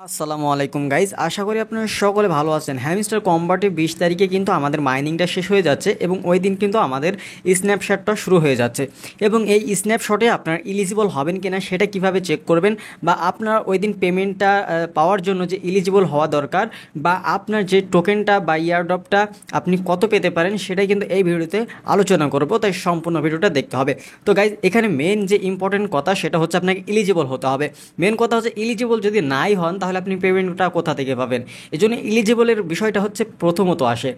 আসসালামু আলাইকুম গাইজ, আশা করি আপনারা সকলে ভালো আছেন। হ্যামস্টার কম্বাটে 20 তারিখে কিন্তু আমাদের মাইনিংটা শেষ হয়ে যাচ্ছে এবং ওই দিন কিন্তু আমাদের স্ন্যাপশটটা শুরু হয়ে যাচ্ছে। এবং এই স্ন্যাপশটে আপনার ইলিজিবল হবেন কিনা সেটা কিভাবে চেক করবেন, বা আপনার ওই দিন পেমেন্টটা পাওয়ার জন্য যে ইলিজিবল হওয়া দরকার, বা আপনার যে টোকেনটা বা ইয়ারড্রপটা আপনি কত পেতে পারেন সেটাই কিন্তু এই ভিডিওতে আলোচনা করব, তাই সম্পূর্ণ ভিডিওটা দেখতে হবে। তো গাইজ, এখানে মেন যে ইম্পর্টেন্ট কথা সেটা হচ্ছে আপনাকে ইলিজিবল হতে হবে। মেন কথা হচ্ছে ইলিজিবল যদি নাই হন তাহলে আপনি পেমেন্টটা কোথা থেকে পাবেন। এই জন্য এলিজিবলের বিষয়টা হচ্ছে প্রথমত আসে।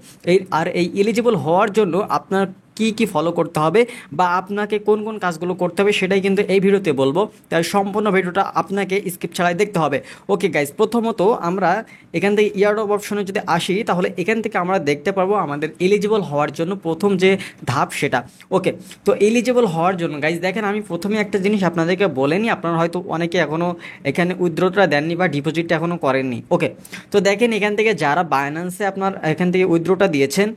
এই এলিজিবল হওয়ার জন্য আপনার কি কি ফলো করতে হবে বা আপনাকে কোন কোন কাজগুলো করতে হবে সেটাই কিন্তু এই ভিডিওতে বলবো, তাই সম্পূর্ণ ভিডিওটা আপনাকে স্কিপ ছাড়াই দেখতে হবে। ওকে গাইজ, প্রথমত আমরা এখান থেকে ইয়ারড্রপ অপশনে যদি আসি তাহলে এখান থেকে আমরা দেখতে পারবো আমাদের এলিজিবল হওয়ার জন্য প্রথম যে ধাপ সেটা। ওকে, তো এলিজিবল হওয়ার জন্য গাইজ দেখেন, আমি প্রথমে একটা জিনিস আপনাদেরকে বলে নিই, আপনারা হয়তো অনেকে এখনও এখানে উইথড্রটা দেননি বা ডিপোজিটটা এখনও করেননি। ওকে, তো দেখেন এখান থেকে যারা বাইন্যান্সে আপনার এখান থেকে উইথড্রটা দিয়েছেন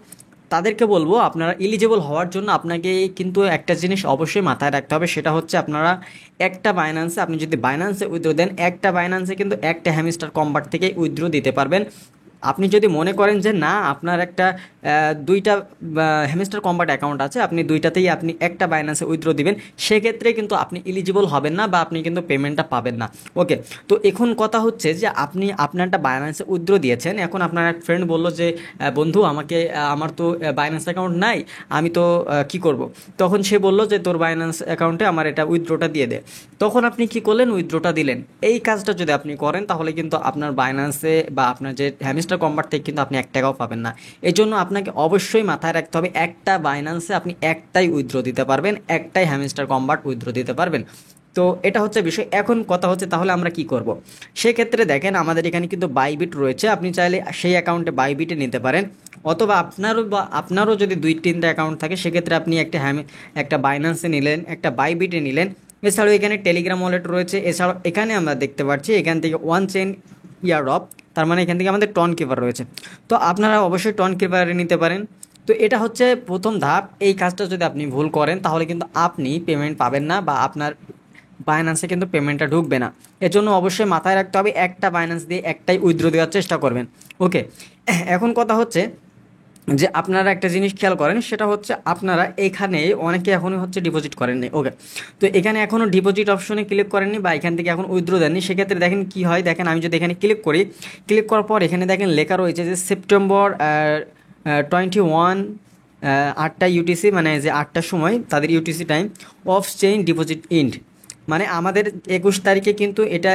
তাদেরকে বলবো, আপনারা এলিজিবল হওয়ার জন্য আপনাকে কিন্তু একটা জিনিস অবশ্যই মাথায় রাখতে হবে, সেটা হচ্ছে আপনারা একটা বাইন্যান্সে, আপনি যদি বাইন্যান্সে উইথড্র দেন, একটা বাইন্যান্সে কিন্তু একটা হ্যামস্টার কম্বাট থেকে উইথড্র দিতে পারবেন। আপনি যদি মনে করেন যে না আপনার একটা দুইটা হ্যামস্টার কম্বাট অ্যাকাউন্ট আছে, আপনি দুইটাতেই আপনি একটা বাইন্যান্সে উইথড্র দিবেন, সেক্ষেত্রে কিন্তু আপনি এলিজিবল হবেন না বা আপনি কিন্তু পেমেন্টটা পাবেন না। ওকে, তো এখন কথা হচ্ছে যে আপনি আপনারটা বাইন্যান্সে উইথড্র দিয়েছেন, এখন আপনার এক ফ্রেন্ড বললো যে বন্ধু আমাকে আমার তো বাইন্যান্স অ্যাকাউন্ট নাই, আমি তো কি করব। তখন সে বললো যে তোর বাইন্যান্স অ্যাকাউন্টে আমার এটা উইথড্রটা দিয়ে দে। তখন আপনি কি করলেন, উইথড্রটা দিলেন। এই কাজটা যদি আপনি করেন তাহলে কিন্তু আপনার বাইন্যান্সে বা আপনার যে হ্যামস্টার কম্বাট থেকে কিন্তু আপনি 1 টাকাও পাবেন না। এই জন্য আপনাকে অবশ্যই মাথায় রাখতে হবে একটা বাইন্যান্সে আপনি একটাই উইথড্র দিতে পারবেন, একটাই হ্যামস্টার কম্বাট উইথড্র দিতে পারবেন। তো এটা হচ্ছে বিষয়। এখন কথা হচ্ছে তাহলে আমরা কি করব। সেক্ষেত্রে দেখেন আমাদের এখানে কিন্তু বাইবিট রয়েছে, আপনি চাইলে সেই অ্যাকাউন্টে বাইবিটে নিতে পারেন, অথবা আপনারও যদি 2-3টা অ্যাকাউন্ট থাকে সেক্ষেত্রে আপনি একটা বাইন্যান্সে নিলেন, একটা বাইবিটে নিলেন। এছাড়াও এখানে টেলিগ্রাম ওয়ালেট রয়েছে। এছাড়াও এখানে আমরা দেখতে পাচ্ছি এখান থেকে ওয়ান চেইন ইয়ারড্রপ, তার মানে এখান থেকে আমাদের টন কিপার রয়েছে। তো আপনারা অবশ্যই টন কিপারে নিতে পারেন। তো এটা হচ্ছে প্রথম ধাপ। এই কাজটা যদি আপনি ভুল করেন তাহলে কিন্তু আপনি পেমেন্ট পাবেন না বা আপনার বাইন্যান্সে কিন্তু পেমেন্টটা ঢুকবে না। এর জন্য অবশ্যই মাথায় রাখতে হবে একটা বাইন্যান্স দিয়ে একটাই উইথড্র দেওয়ার চেষ্টা করবেন। ওকে, এখন কথা হচ্ছে যে আপনারা একটা জিনিস খেয়াল করেন, সেটা হচ্ছে আপনারা এখানে অনেকে এখনও হচ্ছে ডিপোজিট করেননি। ওকে, তো এখানে এখনও ডিপোজিট অপশনে ক্লিক করেননি বা এখান থেকে এখন উইথড্র দেননি, সেক্ষেত্রে দেখেন কি হয়। দেখেন আমি যদি এখানে ক্লিক করি, ক্লিক করার পর এখানে দেখেন লেখা রয়েছে যে সেপ্টেম্বর 21 8টা ইউটিসি, মানে যে 8টার সময় তাদের UTC time, of chain deposit ইন্ড, মানে আমাদের 21 তারিখে কিন্তু এটা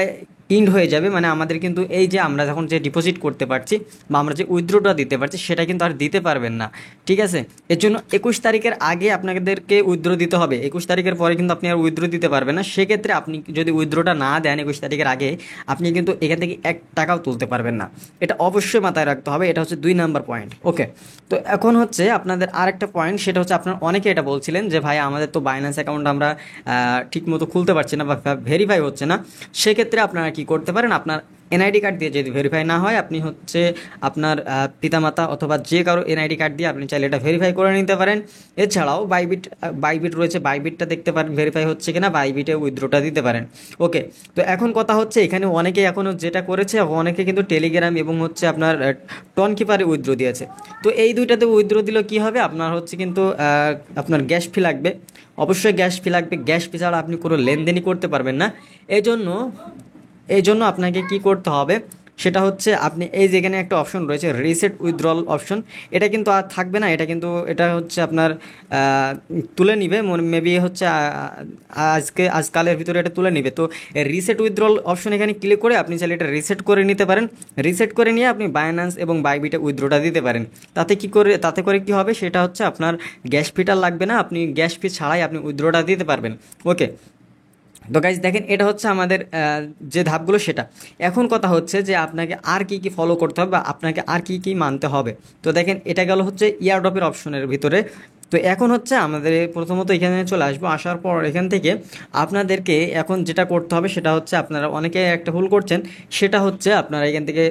ইন্ড হয়ে যাবে। মানে আমাদের কিন্তু এই যে আমরা যখন যে ডিপোজিট করতে পারছি বা আমরা যে উইথড্রটা দিতে পারছি সেটা কিন্তু আর দিতে পারবেন না, ঠিক আছে। এর জন্য 21 তারিখের আগে আপনাদেরকে উইথড্র দিতে হবে। 21 তারিখের পরে কিন্তু আপনি আর উইথড্র দিতে পারবেন না। সেক্ষেত্রে আপনি যদি উইথড্রটা না দেন 21 তারিখের আগে, আপনি কিন্তু এখান থেকে 1 টাকাও তুলতে পারবেন না। এটা অবশ্যই মাথায় রাখতে হবে। এটা হচ্ছে 2 নাম্বার পয়েন্ট। ওকে, তো এখন হচ্ছে আপনাদের আরেকটা পয়েন্ট, সেটা হচ্ছে আপনার অনেকে এটা বলছিলেন যে ভাই আমাদের তো বাইন্যান্স অ্যাকাউন্ট আমরা ঠিকমতো খুলতে পারছি না বা ভেরিফাই হচ্ছে না। সেক্ষেত্রে আপনারা কি করতে পারেন, আপনার এনআইডি কার্ড দিয়ে যদি ভেরিফাই না হয়, আপনি হচ্ছে আপনার পিতামাতা অথবা যে কারো এনআইডি কার্ড দিয়ে আপনি চাইলে এটা ভেরিফাই করে নিতে পারেন। এছাড়াও বাইবিট রয়েছে, বাইবিটটা দেখতে পারেন ভেরিফাই হচ্ছে কিনা, বাইবিটে উইথড্রটা দিতে পারেন। ওকে, তো এখন কথা হচ্ছে এখানে অনেকে এখনও যেটা করেছে, অনেকে কিন্তু টেলিগ্রাম এবং হচ্ছে আপনার টন কিপারে উইথড্র দিয়েছে। তো এই দুইটাতে উইথড্র দিলে কী হবে, আপনার হচ্ছে কিন্তু আপনার গ্যাস ফি লাগবে, অবশ্যই গ্যাস ফি লাগবে। গ্যাস ফি ছাড়া আপনি কোনো লেনদেনই করতে পারবেন না। এই জন্য আপনাকে কি করতে হবে, সেটা হচ্ছে আপনি এই যেখানে একটা অপশন রয়েছে রিসেট উইথড্রল অপশন, এটা কিন্তু আর থাকবে না। এটা হচ্ছে আপনার তুলে নিবে, মেবি হচ্ছে আজকালের ভিতরে এটা তুলে নিবে। তো রিসেট উইথড্রল অপশন এখানে ক্লিক করে আপনি চাইলে এটা রিসেট করে নিতে পারেন। রিসেট করে নিয়ে আপনি বাইন্যান্স এবং বাইবিটে উইথড্রটা দিতে পারেন। তাতে করে কি হবে, সেটা হচ্ছে আপনার গ্যাস ফিটা লাগবে না, আপনি গ্যাস ফি ছাড়াই আপনি উইথড্রটা দিতে পারবেন। ওকে, তো গাইজ দেখেন এটা হচ্ছে আমাদের যে ধাপগুলো সেটা। এখন কথা হচ্ছে যে আপনাকে আর কি কি ফলো করতে হবে বা আপনাকে আর কি কি মানতে হবে। তো দেখেন এটা গেল হচ্ছে ইয়ারড্রপের অপশনের ভিতরে। তো এখন হচ্ছে আমাদের প্রথমত এখানে চলে আসবো, আসার পর এখান থেকে আপনাদেরকে এখন যেটা করতে হবে সেটা হচ্ছে, আপনারা অনেকে একটা ভুল করছেন, সেটা হচ্ছে আপনারা এখান থেকে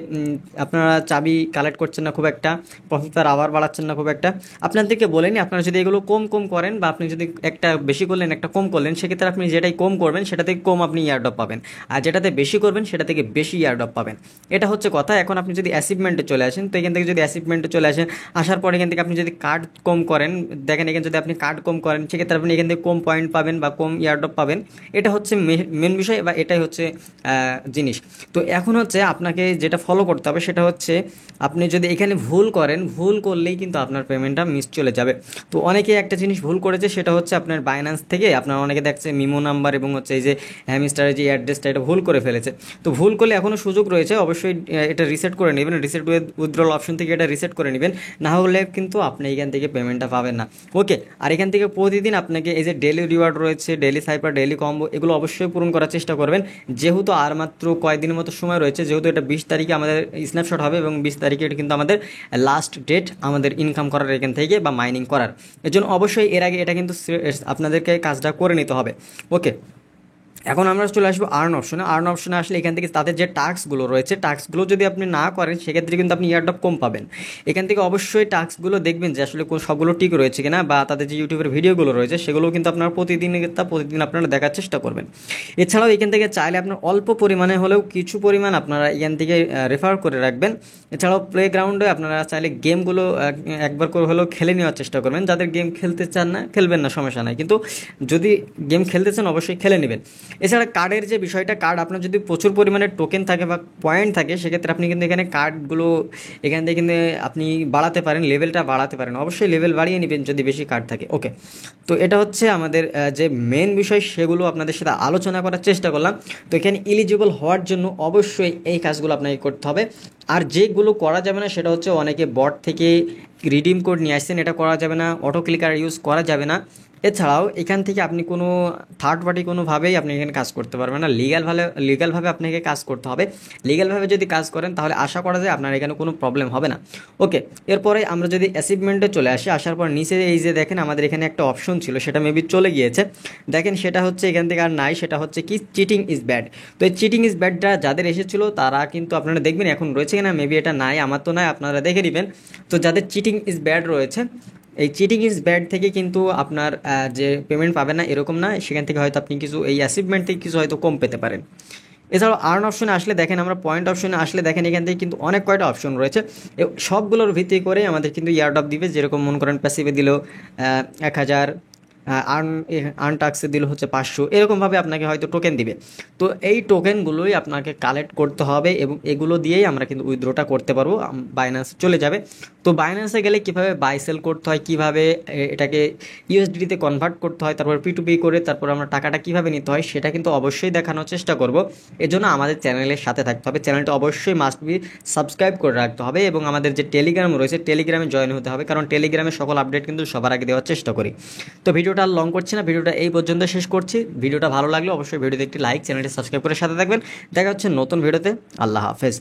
আপনারা চাবি কালেক্ট করছেন না খুব একটা, প্রসেসর আবার বাড়াচ্ছেন না খুব একটা। আপনাদেরকে বলেনি, আপনারা যদি এগুলো কম কম করেন বা আপনি যদি একটা বেশি করলেন একটা কম করলেন, সেক্ষেত্রে আপনি যেটাই কম করবেন সেটা থেকে কম আপনি ইয়ারড্রপ পাবেন, আর যেটাতে বেশি করবেন সেটা থেকে বেশি ইয়ারড্রপ পাবেন। এটা হচ্ছে কথা। এখন আপনি যদি অ্যাচিভমেন্টে চলে আসেন, তো এখান থেকে যদি অ্যাচিভমেন্টে চলে আসেন, আসার পর এখান থেকে আপনি যদি কার্ড কম করেন, দেখেন এখানে যদি আপনি কার্ড কম করেন সেক্ষেত্রে আপনি এখান থেকে কম পয়েন্ট পাবেন বা কম ইয়ারড্রপ পাবেন। এটা হচ্ছে মেন বিষয় বা এটাই হচ্ছে জিনিস। তো এখন হচ্ছে আপনাকে যেটা ফলো করতে হবে সেটা হচ্ছে, আপনি যদি এখানে ভুল করেন, ভুল করলেই কিন্তু আপনার পেমেন্টটা মিস চলে যাবে। তো অনেকে একটা জিনিস ভুল করেছে, সেটা হচ্ছে আপনার বাইন্যান্স থেকে আপনার অনেকে দেখছে মিমো নাম্বার এবং হচ্ছে এই যে হ্যামস্টারের যে অ্যাড্রেসটা, এটা ভুল করে ফেলেছে। তো ভুল করলে এখনও সুযোগ রয়েছে, অবশ্যই এটা রিসেট করে নেবেন, রিসেট উইথড্রল অপশন থেকে এটা রিসেট করে নেবেন, না হলে কিন্তু আপনি এখান থেকে পেমেন্টটা পাবেন না। ওকে, আর এখান থেকে প্রতিদিন আপনাকে এই যে ডেলি রিওয়ার্ড রয়েছে, ডেলি সাইপার, ডেলি কম্বো, এগুলো অবশ্যই পূরণ করার চেষ্টা করবেন। যেহেতু আর মাত্র কয়েকদিনের মতো সময় রয়েছে, যেহেতু এটা 20 তারিখে আমাদের স্ন্যাপশট হবে এবং 20 তারিখে এটা কিন্তু আমাদের লাস্ট ডেট আমাদের ইনকাম করার এখান থেকে বা মাইনিং করার। এর জন্য অবশ্যই এর আগে এটা কিন্তু আপনাদেরকে কাজটা করে নিতে হবে। ওকে, এখন আমরা চলে আসবো আর্ন অপশনে। আর্ন অপশনে আসলে এখান থেকে তাদের যে টাস্কগুলো রয়েছে, টাস্কগুলো যদি আপনি না করেন সেক্ষেত্রে কিন্তু আপনি ইয়ারড্রপ কম পাবেন। এখান থেকে অবশ্যই টাস্কগুলো দেখবেন যে আসলে সবগুলো ঠিক রয়েছে কিনা, বা তাদের যে ইউটিউবের ভিডিওগুলো রয়েছে সেগুলো কিন্তু আপনারা প্রতিদিন আপনারা দেখার চেষ্টা করবেন। এছাড়াও এখান থেকে চাইলে আপনার অল্প পরিমাণে হলেও কিছু পরিমাণ আপনারা এখান থেকে রেফার করে রাখবেন। এছাড়াও প্লে গ্রাউন্ডে আপনারা চাইলে গেমগুলো একবার করে হলেও খেলে নেওয়ার চেষ্টা করবেন। যাদের গেম খেলতে চান না, খেলবেন না, সমস্যা নাই, কিন্তু যদি গেম খেলতে চান অবশ্যই খেলে নেবেন। এছাড়া কার্ডের যে বিষয়টা, কার্ড আপনার যদি প্রচুর পরিমাণে টোকেন থাকে বা পয়েন্ট থাকে, সেক্ষেত্রে আপনি কিন্তু এখানে কার্ডগুলো এখান থেকে কিন্তু আপনি বাড়াতে পারেন, লেভেলটা বাড়াতে পারেন। অবশ্যই লেভেল বাড়িয়ে নেবেন যদি বেশি কার্ড থাকে। ওকে, তো এটা হচ্ছে আমাদের যে মেন বিষয়, সেগুলো আপনাদের সাথে আলোচনা করার চেষ্টা করলাম। তো এখানে এলিজিবল হওয়ার জন্য অবশ্যই এই কাজগুলো আপনাকে করতে হবে। আর যেগুলো করা যাবে না সেটা হচ্ছে, অনেকে বট থেকে রিডিম কোড নিয়ে আসছেন, এটা করা যাবে না, অটো ক্লিকার ইউজ করা যাবে না। এছাড়াও এখান থেকে আপনি কোনো থার্ড পার্টি কোনোভাবেই আপনি এখানে কাজ করতে পারবেন না, লিগ্যালভাবে আপনাকে কাজ করতে হবে। লিগ্যালভাবে যদি কাজ করেন তাহলে আশা করা যায় আপনার এখানে কোনো প্রবলেম হবে না। ওকে, এরপরে আমরা যদি অ্যাচিভমেন্টে চলে আসি, আসার পর নিচে এই যে দেখেন আমাদের এখানে একটা অপশন ছিল, সেটা মেবি চলে গিয়েছে, দেখেন সেটা হচ্ছে এখান থেকে আর নাই, সেটা হচ্ছে কি চিটিং ইজ ব্যাড। তো এই চিটিং ইজ ব্যাডটা যাদের এসেছিলো তারা কিন্তু আপনারা দেখবেন এখন রয়েছে কিনা, মেবি এটা নাই, আমার তো নাই, আপনারা দেখে নেবেন। তো যাদের চিটিং ইজ ব্যাড রয়েছে, এই চিটিং ইজ ব্যাড থেকে কিন্তু আপনার যে পেমেন্ট পাবেন না এরকম না, সেখান থেকে হয়তো আপনি কিছু এই অ্যাচিভমেন্ট থেকে কিছু হয়তো কম পেতে পারেন। এছাড়াও আর্ন অপশনে আসলে দেখেন, আমরা পয়েন্ট অপশনে আসলে দেখেন এখান থেকে কিন্তু অনেক কয়টা অপশন রয়েছে, সবগুলোর ভিত্তি করে আমাদের কিন্তু ইয়ারড্রপ দিবে। যেরকম মনে করেন প্যাসিভে দিল 1000, আর্ন টাক্সে দিল হচ্ছে 500, এরকমভাবে আপনাকে হয়তো টোকেন দিবে। তো এই টোকেনগুলোই আপনাকে কালেক্ট করতে হবে এবং এগুলো দিয়েই আমরা কিন্তু উইথড্রটা করতে পারবো, বাইন্যান্সে চলে যাবে। তো বাইন্যান্সে গেলে কীভাবে বাই সেল করতে হয়, কীভাবে এটাকে ইউএসডিতে কনভার্ট করতে হয়, তারপর P2P করে তারপর আমরা টাকাটা কীভাবে নিতে হয়, সেটা কিন্তু অবশ্যই দেখানোর চেষ্টা করব। এজন্য আমাদের চ্যানেলের সাথে থাকতে হবে, চ্যানেলটা অবশ্যই মাস্ট বি সাবস্ক্রাইব করে রাখতে হবে এবং আমাদের যে টেলিগ্রাম রয়েছে টেলিগ্রামে জয়েন হতে হবে, কারণ টেলিগ্রামে সকল আপডেট কিন্তু সবার আগে দেওয়ার চেষ্টা করি। তো ভিডিওটা লং করছি না, ভিডিওটা এই পর্যন্ত শেষ করছি। ভিডিওটা ভালো লাগলে অবশ্যই ভিডিওতে একটি লাইক, চ্যানেলটি সাবস্ক্রাইব করে সাথে থাকবেন। দেখা হচ্ছে নতুন ভিডিওতে। আল্লাহ হাফেজ।